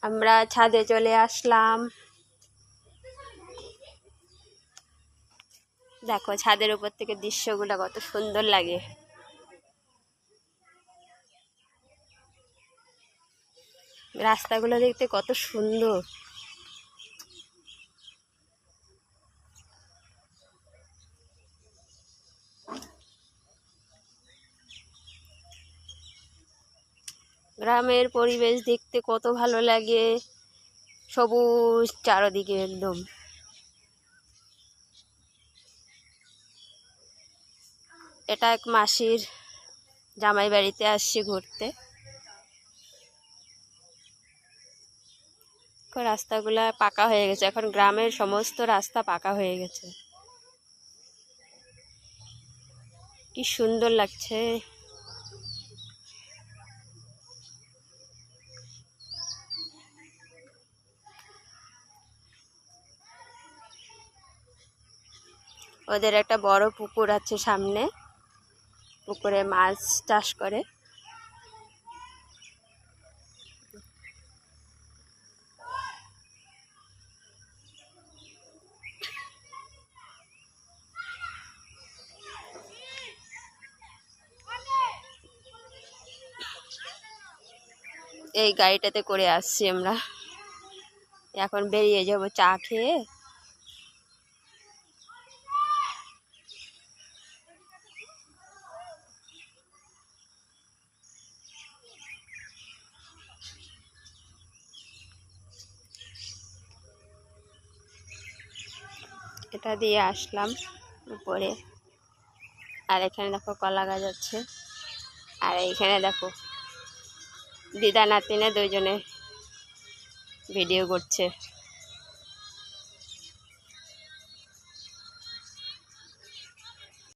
আমরা ছাদে চলে আসলাম। দেখো ছাদের উপর থেকে দৃশ্যগুলো কত সুন্দর লাগে। রাস্তাগুলো দেখতে কত সুন্দর। গ্রামের পরিবেশ দেখতে কত ভালো লাগে, সবুজ চারদিকে একদম। এটা এক মাসির জামাই বাড়িতে আসছি ঘুরতে। রাস্তাগুলা পাকা হয়ে গেছে, এখন গ্রামের সমস্ত রাস্তা পাকা হয়ে গেছে। কি সুন্দর লাগছে। ওদের একটা বড় পুকুর আছে সামনে, পুকুরে মাছ চাষ করে। এই গাড়িটাতে করে আসছি আমরা, এখন বেরিয়ে যাব চা খেয়ে। এটা দিয়ে আসলাম উপরে। আর এখানে দেখো কলা গাছ আছে। আর এইখানে দেখো দিদা নাতিনে দুইজনে ভিডিও করছে।